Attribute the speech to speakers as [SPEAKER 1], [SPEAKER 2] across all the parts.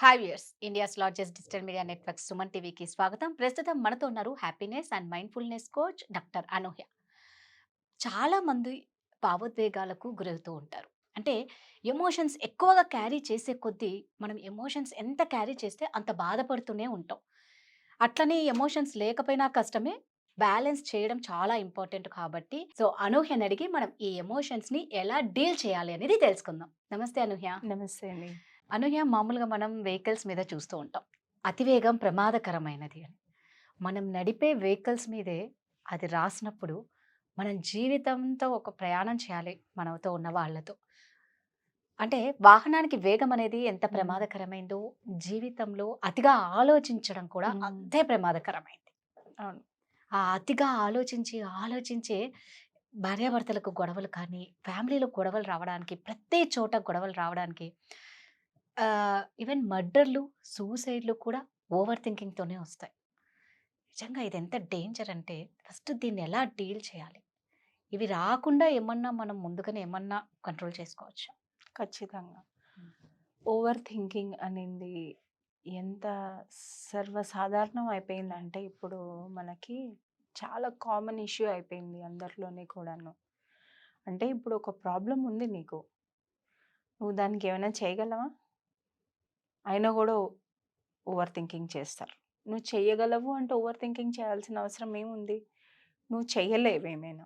[SPEAKER 1] Hi viewers, India's largest digital media network Suman టీవీకి స్వాగతం. ప్రస్తుతం మనతో ఉన్నారు happiness and mindfulness coach doctor Anuhya. చాలా మంది భావోద్వేగాలకు గురవుతూ ఉంటారు. అంటే ఎమోషన్స్ ఎక్కువగా క్యారీ చేసే కొద్దీ మనం ఎమోషన్స్ ఎంత క్యారీ చేస్తే అంత బాధపడుతూనే ఉంటాం. అట్లనే ఎమోషన్స్ లేకపోయినా కష్టమే. బ్యాలెన్స్ చేయడం చాలా ఇంపార్టెంట్ కాబట్టి అనూహ్యని అడిగి మనం ఈ ఎమోషన్స్‌ని ఎలా డీల్ చేయాలి అనేది తెలుసుకుందాం. నమస్తే అనూహ్య.
[SPEAKER 2] నమస్తే అండి.
[SPEAKER 1] అనూహ్య, మామూలుగా మనం వెహికల్స్ మీద చూస్తూ ఉంటాం. అతివేగం ప్రమాదకరమైనది అని. మనం నడిపే వెహికల్స్ మీదే అది రాసినప్పుడు, మనం జీవితంతో ఒక ప్రయాణం చేయాలి మనతో ఉన్న వాళ్ళతో. అంటే వాహనానికి వేగం అనేది ఎంత
[SPEAKER 2] హ్మ్.
[SPEAKER 1] ప్రమాదకరమైందో, జీవితంలో అతిగా ఆలోచించడం కూడా
[SPEAKER 2] హ్మ్.
[SPEAKER 1] అంతే ప్రమాదకరమైంది.
[SPEAKER 2] అవును.
[SPEAKER 1] ఆ అతిగా ఆలోచించే భార్యాభర్తలకు గొడవలు కానీ, ఫ్యామిలీలో గొడవలు రావడానికి, ప్రతి చోట గొడవలు రావడానికి ఈవెన్ మర్డర్‌లు, సూసైడ్‌లు కూడా ఓవర్ థింకింగ్‌తోనే వస్తాయి. నిజంగా ఇది ఎంత డేంజర్ అంటే ఫస్ట్ దీన్ని ఎలా డీల్ చేయాలి? ఇవి రాకుండా ఏమన్నా మనం ముందుగానే ఏమన్నా కంట్రోల్ చేసుకోవచ్చా?
[SPEAKER 2] ఖచ్చితంగా.
[SPEAKER 1] హ్మ్.
[SPEAKER 2] ఓవర్ థింకింగ్ అనేది ఎంత సర్వసాధారణం అయిపోయిందంటే ఇప్పుడు మనకి చాలా కామన్ ఇష్యూ అయిపోయింది అందరిలోని కూడాను. అంటే ఇప్పుడు ఒక ప్రాబ్లమ్ ఉంది నీకు. నువ్వు దానికి ఏమైనా చేయగలవా? అయినా గూడా ఓవర్ థింకింగ్ చేస్తారు. నువ్వు చెయ్యగలవు అంటే ఓవర్ థింకింగ్ చేయాల్సిన అవసరం ఏముంది? నువ్వు చెయ్యలేవేమైనా.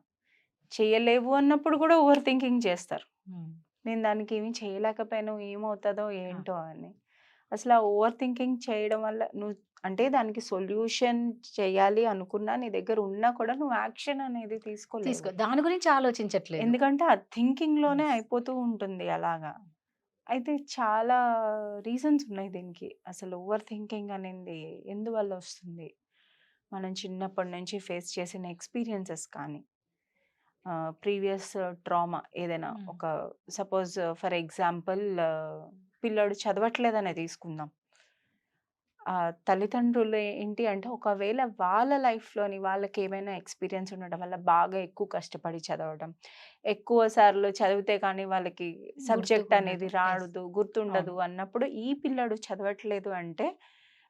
[SPEAKER 2] చెయ్యలేవు అన్నప్పుడు గూడా ఓవర్ థింకింగ్ చేస్తారు.
[SPEAKER 1] హ్మ్.
[SPEAKER 2] నేను దానికి ఏమి చేయలేకపోయాను, ఏమవుతదో
[SPEAKER 1] ఆ!
[SPEAKER 2] ఏంటో అని. అసలు ఆ ఓవర్ థింకింగ్ చేయడం వల్ల నువ్వు అంటే దానికి సొల్యూషన్ చేయాలి అనుకున్నా, నీ దగ్గర ఉన్నా కూడా నువ్వు యాక్షన్ అనేది తీసుకోలేవు.
[SPEAKER 1] దాని గురించి ఆలోచించట్లేదు.
[SPEAKER 2] ఎందుకంటే ఆ థింకింగ్‌లోనే
[SPEAKER 1] యెస్.
[SPEAKER 2] అయిపోతూ ఉంటుంది అలాగా. అయితే చాలా రీజన్స్ ఉన్నాయి దీనికి. అసలు ఓవర్ థింకింగ్ అనేది ఎందువల్ల వస్తుంది? మనం చిన్నప్పటి నుంచి ఫేస్ చేసిన ఎక్స్‌పీరియన్సెస్ కానీ ప్రీవియస్ ట్రామా ఏదైనా
[SPEAKER 1] హ్మ్.
[SPEAKER 2] ఒక సపోజ్ ఫర్ ఎగ్జాంపుల్ పిల్లోడు చదవట్లేదనే తీసుకుందాం. తల్లిదండ్రులు ఏంటి అంటే ఒకవేళ వాళ్ళ లైఫ్‌లోని వాళ్ళకేమైనా ఎక్స్‌పీరియన్స్ ఉండడం వల్ల బాగా ఎక్కువ కష్టపడి చదవడం, ఎక్కువ సార్లు చదివితే కానీ వాళ్ళకి సబ్జెక్ట్ అనేది
[SPEAKER 1] గుర్తుకుండదు. యెస్.
[SPEAKER 2] రాదు,
[SPEAKER 1] అవును.
[SPEAKER 2] గుర్తుండదు అన్నప్పుడు ఈ పిల్లాడు చదవట్లేదు అంటే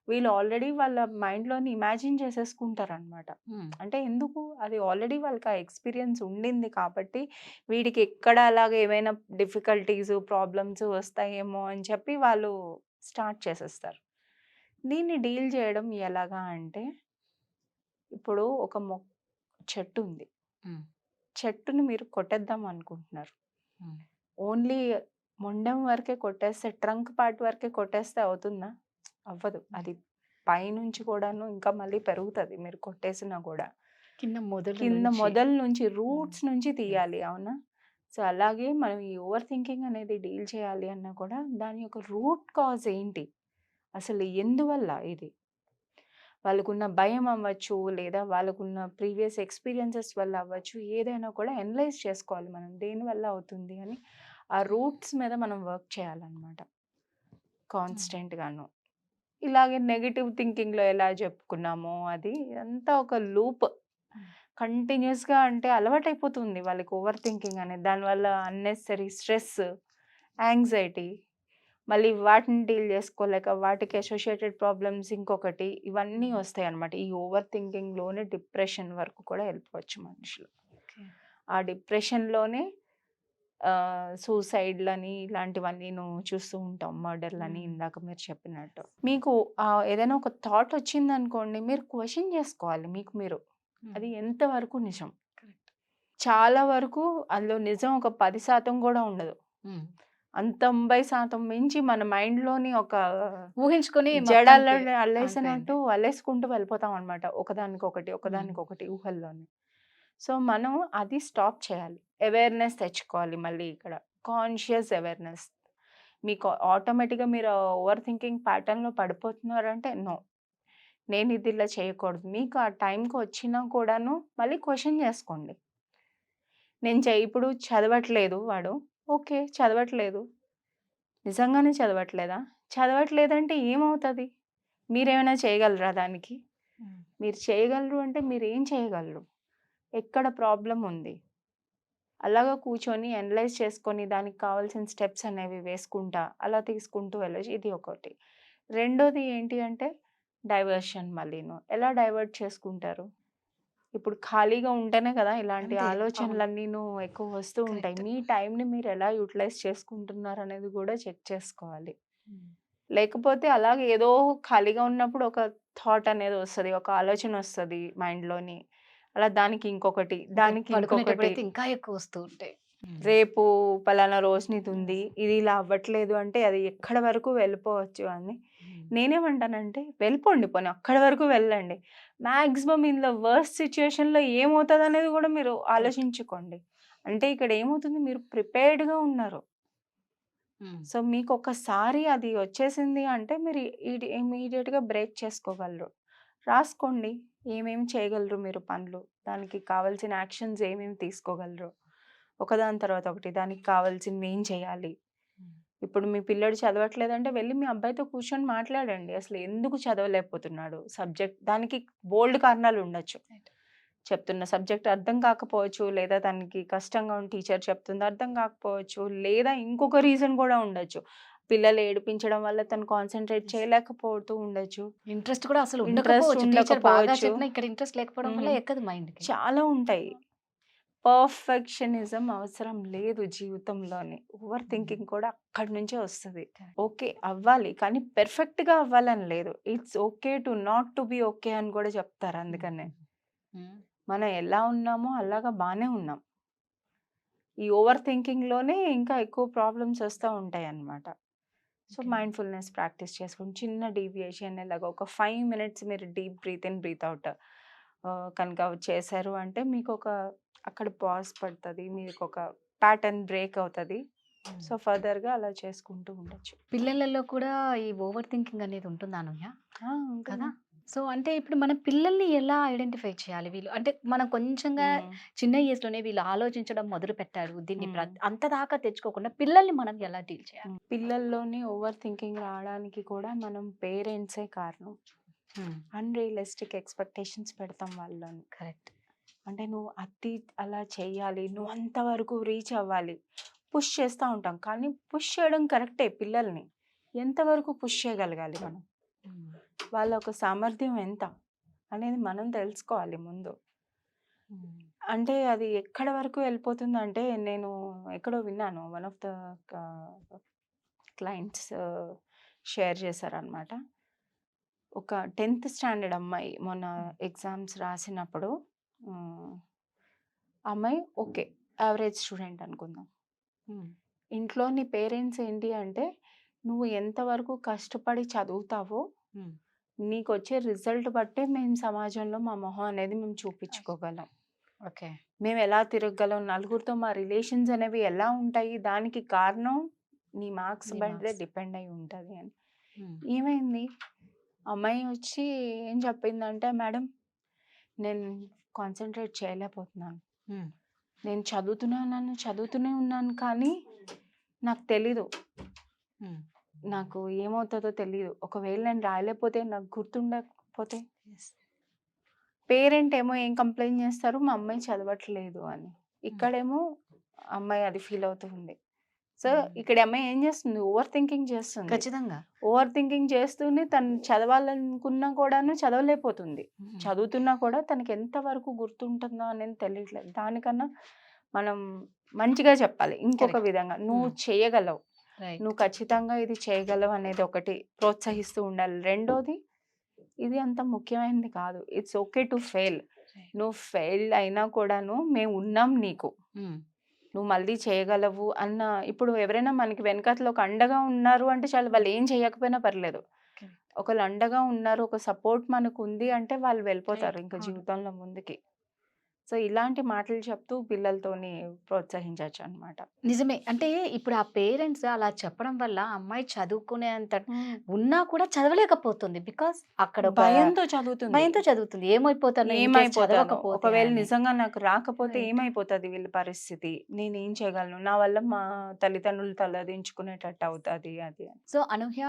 [SPEAKER 2] వీళ్ళు ఆల్రెడీ వాళ్ళ మైండ్‌లోని ఇమాజిన్ చేసేసుకుంటారనమాట.
[SPEAKER 1] హ్మ్.
[SPEAKER 2] అంటే ఎందుకు? అది ఆల్రెడీ వాళ్ళకి ఆ ఎక్స్‌పీరియన్స్ ఉండింది కాబట్టి, వీడికి ఎక్కడ అలాగ ఏమైనా డిఫికల్టీస్, ప్రాబ్లమ్స్ వస్తాయేమో అని చెప్పి వాళ్ళు స్టార్ట్ చేసేస్తారు. దీన్ని డీల్ చేయడం ఎలాగా అంటే, ఇప్పుడు ఒక చెట్టుంది.
[SPEAKER 1] హ్మ్.
[SPEAKER 2] చెట్టుని మీరు కొట్టేద్దాం అనుకుంటున్నారు.
[SPEAKER 1] హ్మ్.
[SPEAKER 2] ఓన్లీ మొండెం వరకే కొట్టేస్తే, ట్రంక్ పార్ట్ వరకే కొట్టేస్తే అవుతుందా? అవ్వదు.
[SPEAKER 1] హ్మ్.
[SPEAKER 2] అది పైనుంచి కూడాను ఇంకా మళ్ళీ పెరుగుతది మీరు కొట్టేసినా గూడా.
[SPEAKER 1] కింద మొదలు
[SPEAKER 2] కింద
[SPEAKER 1] నుంచి.
[SPEAKER 2] మొదలు నుంచి
[SPEAKER 1] హ్మ్.
[SPEAKER 2] రూట్స్ నుంచి
[SPEAKER 1] యెస్.
[SPEAKER 2] తీయాలి. అవునా? సో, అలాగే మనం ఈ ఓవర్ థింకింగ్ అనేది డీల్ చేయాలి అన్నా కూడా దాని యొక్క రూట్ కాజ్ ఏంటి? అసలు ఎందువల్ల ఇది? వాళ్ళకున్న భయం అవ్వచ్చు, లేదా వాళ్ళకున్న ప్రీవియస్ ఎక్స్‌పీరియన్సెస్ వల్ల అవ్వచ్చు, ఏదైనా కూడా అనలైజ్ చేసుకోవాలి మనం. దేనివల్ల అవుతుంది అని ఆ రూట్స్ మీద మనం వర్క్ చేయాలనమాట
[SPEAKER 1] హ్మ్.
[SPEAKER 2] కాన్స్టెంట్‌గాను. ఇలాగే నెగెటివ్ థింకింగ్‌లో ఎలా చెప్పుకున్నామో అది అంతా ఒక లూప్.
[SPEAKER 1] హ్మ్.
[SPEAKER 2] కంటిన్యూయస్‌గా అంటే అలవాటైపోతుంది వాళ్ళకి ఓవర్ థింకింగ్ అనేది. దానివల్ల అన్నెసెసరీ స్ట్రెస్, యాంగ్జైటీ మళ్ళీ వాటిని డీల్ చేసుకోలేక వాటికి అసోసియేటెడ్ ప్రాబ్లమ్స్ ఇంకొకటి ఇవన్నీ
[SPEAKER 1] హ్మ్.
[SPEAKER 2] వస్తాయన్నమాట. ఈ ఓవర్ థింకింగ్‌లోనే డిప్రెషన్ వరకు కూడా వెళ్ళిపోవచ్చు మనుషులు.
[SPEAKER 1] ఓకే.
[SPEAKER 2] ఆ డిప్రెషన్‌లోనే సూసైడ్‌లని ఇలాంటివన్నీను చూస్తూ ఉంటాం. మర్డర్‌లని
[SPEAKER 1] హ్మ్.
[SPEAKER 2] ఇందాక మీరు చెప్పినట్టు. మీకు ఏదైనా ఒక థాట్ వచ్చిందనుకోండి, మీరు క్వెషన్ చేసుకోవాలి మీకు మీరు.
[SPEAKER 1] హ్మ్.
[SPEAKER 2] అది ఎంత వరకు నిజం?
[SPEAKER 1] కరెక్ట్.
[SPEAKER 2] చాలా వరకు అందులో నిజం ఒక 10% కూడా ఉండదు.
[SPEAKER 1] హ్మ్.
[SPEAKER 2] అంత 90% మించి మన మైండ్‌లోని ఒక
[SPEAKER 1] ఊహించుకొని
[SPEAKER 2] జడ
[SPEAKER 1] మొత్తానికి అంతే
[SPEAKER 2] అల్లేసినట్టు
[SPEAKER 1] అండి.
[SPEAKER 2] అల్లేసుకుంటూ వెళ్ళిపోతామనమాట. ఒకదానికొకటి,
[SPEAKER 1] హ్మ్.
[SPEAKER 2] ఒకదానికొకటి ఊహల్లోని. సో, మనం అది స్టాప్ చేయాలి. అవేర్‌నెస్ తెచ్చుకోవాలి మళ్ళీ ఇక్కడ. Conscious awareness. మీకు ఆటోమేటిక్‌గా మీరు ఓవర్ థింకింగ్ ప్యాటర్న్‌లో పడిపోతున్నారంటే నో. నేనిది ఇలా చేయకూడదు. మీకు ఆ టైంకి వచ్చినా కూడాను మళ్ళీ క్వెషన్ చేసుకోండి. ఇప్పుడు చదవట్లేదు వాడు. ఓకే. చదవట్లేదు. నిజంగానే చదవట్లేదా? చదవట్లేదంటే ఏమవుతది? మీరేమైనా చేయగలరా దానికి?
[SPEAKER 1] హ్మ్.
[SPEAKER 2] మీరు చేయగలరు అంటే మీరేం చేయగలరు? ఎక్కడ ప్రాబ్లమ్ ఉంది? అలాగా కూర్చొని అనలైజ్ చేసుకొని దానికి కావాల్సిన స్టెప్స్ అనేవి వేసుకుంటా, అలా తీసుకుంటూ వెళ్ళొచ్చు. ఇది ఒకటి. రెండోది ఏంటి అంటే డైవర్షన్ మళ్ళీను. ఎలా డైవర్ట్ చేసుకుంటారు? ఇప్పుడు ఖాళీగా ఉంటేనే కదా ఇలాంటి
[SPEAKER 1] అంతే. అవును.
[SPEAKER 2] ఆలోచనలన్నీను ఎక్కువ వస్తూ ఉంటాయి.
[SPEAKER 1] కరెక్ట్.
[SPEAKER 2] మీ టైంని మీరు ఎలా యుటిలైజ్ చేసుకుంటున్నారనేది కూడా చెక్ చేసుకోవాలి.
[SPEAKER 1] హ్మ్.
[SPEAKER 2] లేకపోతే అలాగే ఏదో ఖాళీగా ఉన్నప్పుడు ఒక థాట్ అనేది వస్తది. ఒక ఆలోచన వస్తది మైండ్‌లోని. అలా దానికి ఇంకొకటి,
[SPEAKER 1] ఇంకా
[SPEAKER 2] దానికి ఇంకొకటి.
[SPEAKER 1] పడుకునేటప్పుడైతే ఇంకా ఎక్కువ వస్తూ ఉంటాయి. హ్మ్.
[SPEAKER 2] రేపు పలానా రోజు నీదుంది. ఇది ఇలా అవ్వట్లేదు అంటే అది ఎక్కడి వరకు వెళ్ళిపోవచ్చు అని.
[SPEAKER 1] హ్మ్.
[SPEAKER 2] నేనేమంటానంటే వెళ్ళిపోండి పోనీ అక్కడి వరకు వెళ్ళండి. మాక్సిమం ఇందులో వర్స్ట్ సిట్యుయేషన్‌లో ఏమవుతదనేది గూడా మీరు
[SPEAKER 1] కరెక్ట్.
[SPEAKER 2] ఆలోచించుకోండి. అంటే ఇక్కడ ఏమవుతుంది మీరు ప్రిపేర్డ్‌గా ఉన్నారు.
[SPEAKER 1] హ్మ్.
[SPEAKER 2] సో, మీకొకసారి అది వచ్చేసింది అంటే మీరు ఇమ్మీడియేట్‌గా బ్రేక్ చేసుకోగలరు. రాసుకోండి. ఏమేమి చేయగలరు మీరు పనులు. దానికి కావాల్సిన యాక్షన్స్ ఏమేమి తీసుకోగలరు. ఒకదాని తర్వాత ఒకటి దానికి కావాల్సినవి ఏం చేయాలి.
[SPEAKER 1] హ్మ్.
[SPEAKER 2] ఇప్పుడు మీ పిల్లోడు చదవట్లేదంటే వెళ్లి మీ అబ్బాయితో కూర్చొని మాట్లాడండి. అసలు ఎందుకు చదవలేకపోతున్నాడు? సబ్జెక్ట్ దానికి బోలెడు కారణాలు ఉండొచ్చు.
[SPEAKER 1] రైట్.
[SPEAKER 2] చెప్తున్న సబ్జెక్ట్ అర్థం కాకపోవచ్చు. లేదా తనకి కష్టంగా ఉంది టీచర్ చెప్తుంది అర్థం కాకపోవచ్చు. లేదా ఇంకొక రీజన్ కూడా ఉండొచ్చు. పిల్లలు ఏడిపించడం వల్ల తను కాన్సంట్రేట్
[SPEAKER 1] యెస్.
[SPEAKER 2] చేయలేకపోతూ ఉండొచ్చు.
[SPEAKER 1] ఇంట్రెస్ట్ కూడా అసలు
[SPEAKER 2] ఇంట్రెస్ట్
[SPEAKER 1] ఉండకపోవచ్చు. టీచర్ బాగా
[SPEAKER 2] ఉండకపోవచ్చు.
[SPEAKER 1] చెప్పినా ఇక్కడ ఇంట్రెస్ట్ లేకపోవడం వల్ల
[SPEAKER 2] హ్మ్.
[SPEAKER 1] ఎక్కదు మైండ్‌కి.
[SPEAKER 2] చాలా ఉంటాయి. పర్ఫెక్షనిజం అవసరం లేదు జీవితంలోని. ఓవర్
[SPEAKER 1] హ్మ్.
[SPEAKER 2] థింకింగ్ కూడా అక్కడి నుంచే వస్తది.
[SPEAKER 1] కరెక్ట్.
[SPEAKER 2] ఓకే. అవ్వాలి. కానీ పెర్ఫెక్ట్‌గా అవ్వాలని లేదు. It's okay to not to be okay అని కూడా చెప్తారు
[SPEAKER 1] హ్మ్.
[SPEAKER 2] అందుకనే.
[SPEAKER 1] హ్మ్.
[SPEAKER 2] మనం ఎలా ఉన్నామో అలాగా బానే ఉన్నాం. ఈ ఓవర్ థింకింగ్‌లోనే ఇంకా ఎక్కువ ప్రాబ్లమ్స్ వస్తా ఉంటాయన్నమాట. So,
[SPEAKER 1] okay.
[SPEAKER 2] మైండ్‌ఫుల్‌నెస్ ప్రాక్టీస్ చేసుకోండి. చిన్న డీవియేషన్ ఇలాగ ఒక 5 మినిట్స్ మీరు deep breath in, breath out కనుక చేశారు అంటే మీకొక అక్కడ పాజ్ పడతది. మీకొక ప్యాటర్న్ బ్రేక్ అవుతది.
[SPEAKER 1] హ్మ్.
[SPEAKER 2] సో, ఫర్దర్‌గా అలా చేసుకుంటూ ఉండొచ్చు.
[SPEAKER 1] పిల్లలలో కూడా ఈ ఓవర్ థింకింగ్ అనేది ఉంటుందా అనూహ్య? కదా!
[SPEAKER 2] ఉంటుంది.
[SPEAKER 1] సో, అంటే ఇప్పుడు మన పిల్లల్ని ఎలా ఐడెంటిఫై చేయాలి? వీళ్ళు అంటే మనం కొంచెంగా
[SPEAKER 2] హ్మ్.
[SPEAKER 1] చిన్న ఏజ్‌లోనే వీళ్ళు ఆలోచించడం మొదలుపెట్టారు. దీన్ని
[SPEAKER 2] హ్మ్.
[SPEAKER 1] అంత దాకా తెచ్చుకోకుండా పిల్లల్ని మనం ఎలా డీల్ చేయాలి?
[SPEAKER 2] పిల్లల్లోని ఓవర్ థింకింగ్ రావడానికి కూడా మనం పేరెంట్సే కారణం.
[SPEAKER 1] హ్మ్.
[SPEAKER 2] అన్‌రియలిస్టిక్ ఎక్స్‌పెక్టేషన్స్ పెడతాం వాళ్ళలోని.
[SPEAKER 1] కరెక్ట్.
[SPEAKER 2] అంటే నువ్వు అది అలా చెయ్యాలి. నువ్వు అంతవరకు రీచ్ అవ్వాలి. పుష్ చేస్తా ఉంటాం. కానీ పుష్ చేయడం కరెక్టే పిల్లల్ని. ఎంతవరకు పుష్ చేయగలగాలి మనం?
[SPEAKER 1] హ్మ్.
[SPEAKER 2] వాళ్ళ ఒక సామర్థ్యం ఎంత అనేది మనం తెలుసుకోవాలి ముందు.
[SPEAKER 1] హ్మ్.
[SPEAKER 2] అంటే అది ఎక్కడి వరకు వెళ్ళిపోతుందంటే నేను ఎక్కడో విన్నాను. వన్ ఆఫ్ ద క క్లయింట్స్ షేర్ చేశారనమాట. ఒక 10థ్ స్టాండర్డ్ అమ్మాయి మొన్న
[SPEAKER 1] హ్మ్.
[SPEAKER 2] ఎగ్జామ్స్ రాసినప్పుడు హ్మ్. అమ్మాయి ఓకే. యావరేజ్ స్టూడెంట్ అనుకుందాం.
[SPEAKER 1] హ్మ్.
[SPEAKER 2] ఇంట్లో నీ పేరెంట్స్ ఏంటి అంటే, నువ్వు ఎంతవరకు కష్టపడి చదువుతావో,
[SPEAKER 1] హ్మ్.
[SPEAKER 2] నీకొచ్చే రిజల్ట్ బట్టే మేము సమాజంలో మా మొహం అనేది మేము చూపించుకోగలం.
[SPEAKER 1] ఓకే.
[SPEAKER 2] మేమెలా తిరగగలం, నలుగురితో మా రిలేషన్స్ అనేవి ఎలా ఉంటాయి, దానికి కారణం నీ మార్క్స్
[SPEAKER 1] మీ
[SPEAKER 2] మీదే
[SPEAKER 1] మార్క్స్.
[SPEAKER 2] డిపెండ్ అయ్యి ఉంటది అని.
[SPEAKER 1] హ్మ్.
[SPEAKER 2] ఏమైంది? అమ్మాయి వచ్చి ఏం చెప్పిందంటే, "మేడం నేను కాన్సంట్రేట్ చేయలేకపోతున్నాను.
[SPEAKER 1] హ్మ్.
[SPEAKER 2] నేను చదువుతూనే ఉన్నాను కానీ నాకు తెలీదు.
[SPEAKER 1] హ్మ్.
[SPEAKER 2] నాకు ఏమవుతదో తెలీదు. ఒకవేళ నేను రాయలేకపోతే, నాకు గుర్తుండకపోతే"
[SPEAKER 1] యెస్.
[SPEAKER 2] పేరెంట్ ఏమో ఏం కంప్లెయింట్ చేస్తారు, మా అమ్మాయి చదవట్లేదు అని.
[SPEAKER 1] హ్మ్.
[SPEAKER 2] ఇక్కడేమో అమ్మాయి అది ఫీల్ అవుతూ ఉంది. సో,
[SPEAKER 1] హ్మ్.
[SPEAKER 2] ఇక్కడ అమ్మాయి ఏం చేస్తుంది? ఓవర్ థింకింగ్ చేస్తుంది.
[SPEAKER 1] ఖచ్చితంగా.
[SPEAKER 2] ఓవర్ థింకింగ్ చేస్తూనే తను చదవాలనుకున్నా కూడాను చదవలేకపోతుంది.
[SPEAKER 1] హ్మ్.
[SPEAKER 2] చదువుతున్నా కూడా తనకి ఎంత వరకు గుర్తుంటుందో అనేది తెలియట్లేదు. దానికన్నా మనం మంచిగా చెప్పాలి. ఇంకొక
[SPEAKER 1] కరెక్ట్.
[SPEAKER 2] విధంగా నువ్వు
[SPEAKER 1] హ్మ్.
[SPEAKER 2] చేయగలవు.
[SPEAKER 1] రైట్.
[SPEAKER 2] నువ్వు ఖచ్చితంగా ఇది చేయగలవు అనేది ఒకటి ప్రోత్సహిస్తూ ఉండాలి. రెండోది ఇది అంత ముఖ్యమైనది కాదు. It's okay to fail.
[SPEAKER 1] Right.
[SPEAKER 2] నువ్వు ఫెయిల్ అయినా కూడాను మేమున్నాం నీకు.
[SPEAKER 1] హ్మ్.
[SPEAKER 2] నువ్వు మళ్ళీ చేయగలవు అన్న ఇప్పుడు ఎవరైనా మనకి వెనకాతల ఒక అండగా ఉన్నారు అంటే చాలు వాళ్ళు ఏం చేయకపోయినా పర్లేదు.
[SPEAKER 1] కరెక్ట్.
[SPEAKER 2] ఒకళ్ళు అండగా ఉన్నారు, ఒక సపోర్ట్ మనకుంది అంటే వాళ్ళు వెళ్ళిపోతారు
[SPEAKER 1] రైట్.
[SPEAKER 2] ఇంకా
[SPEAKER 1] అవును.
[SPEAKER 2] జీవితంలో ముందుకి. సో, ఇలాంటి మాటలు చెప్తూ పిల్లలతోని ప్రోత్సహించొచ్చనమాట.
[SPEAKER 1] నిజమే. అంటే ఇప్పుడు ఆ పేరెంట్స్ అలా చెప్పడం వల్ల అమ్మాయి చదువుకునేంత
[SPEAKER 2] హ్మ్.
[SPEAKER 1] ఉన్నా కూడా చదవలేకపోతుంది. బికాజ్ అక్కడ ఒక
[SPEAKER 2] భయంతో చదువుతుంది.
[SPEAKER 1] భయంతో చదువుతుంది. ఏమైపోతానో ఇన్ కేస్
[SPEAKER 2] ఏమైపోతానో?
[SPEAKER 1] చదవకపోతే
[SPEAKER 2] ఒకవేళ
[SPEAKER 1] అని.
[SPEAKER 2] నిజంగా నాకు రాకపోతే
[SPEAKER 1] రైట్.
[SPEAKER 2] ఏమైపోతది వీళ్ళ పరిస్థితి? నేనేం చేయగలను? నా వల్ల మా తల్లిదండ్రులు తలదించుకునేటట్టు అవుతది అది అని.
[SPEAKER 1] సో, అనూహ్య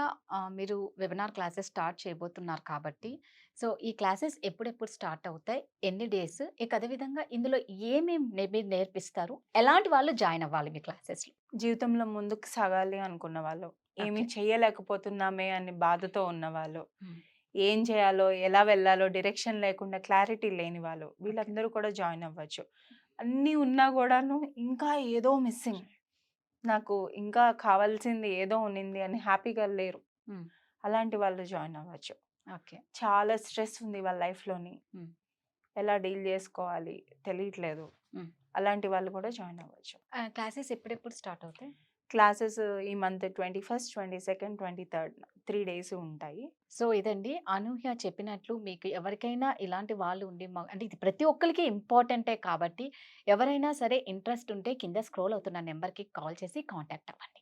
[SPEAKER 1] మీరు వెబినార్ క్లాసెస్ స్టార్ట్ చేయబోతున్నారు కాబట్టి, సో ఈ క్లాసెస్ ఎప్పుడెప్పుడు స్టార్ట్ అవుతాయి? ఎన్ని డేస్? ఇక అదే విధంగా ఇందులో ఏమేం మీరు నేర్పిస్తారు? ఎలాంటి వాళ్ళు జాయిన్ అవ్వాలి మీ క్లాసెస్‌లో?
[SPEAKER 2] జీవితంలో ముందుకు సాగాలి అనుకున్న వాళ్ళు, ఏమి
[SPEAKER 1] ఓకే.
[SPEAKER 2] చేయలేకపోతున్నామే అని బాధతో ఉన్నవాళ్ళు,
[SPEAKER 1] హ్మ్.
[SPEAKER 2] ఏం చేయాలో, ఎలా వెళ్ళాలో డైరెక్షన్ లేకుండా క్లారిటీ లేని వాళ్ళు,
[SPEAKER 1] ఓకే.
[SPEAKER 2] వీళ్ళందరూ కూడా జాయిన్ అవ్వచ్చు. అన్నీ ఉన్నా గూడాను ఇంకా ఏదో మిస్సింగ్. నాకు ఇంకా కావాల్సింది ఏదో ఉన్నింది అని హ్యాపీగా లేరు.
[SPEAKER 1] హ్మ్.
[SPEAKER 2] అలాంటి వాళ్ళు జాయిన్ అవ్వచ్చు.
[SPEAKER 1] ఓకే.
[SPEAKER 2] చాలా స్ట్రెస్ ఉంది వాళ్ళ లైఫ్‌లోని.
[SPEAKER 1] హ్మ్.
[SPEAKER 2] ఎలా డీల్ చేసుకోవాలి తెలియట్లేదు.
[SPEAKER 1] హ్మ్.
[SPEAKER 2] అలాంటి వాళ్ళు కూడా జాయిన్ అవ్వచ్చు.
[SPEAKER 1] క్లాసెస్ ఎప్పుడెప్పుడు స్టార్ట్ అవుతాయి?
[SPEAKER 2] క్లాసెస్ ఈ మంత్ 21, 22, 23 3 డేస్ ఉంటాయి.
[SPEAKER 1] సో ఇదండి అనూహ్య చెప్పినట్లు మీకు ఎవరికైనా ఇలాంటి వాళ్ళు ఉండి అంటే ఇది ప్రతి ఒక్కరికి ఇంపార్టెంటే కాబట్టి ఎవరైనా సరే ఇంట్రెస్ట్ ఉంటే కింద స్క్రోల్ అవుతున్న నెంబర్‌కి కాల్ చేసి కాంటాక్ట్ అవ్వండి.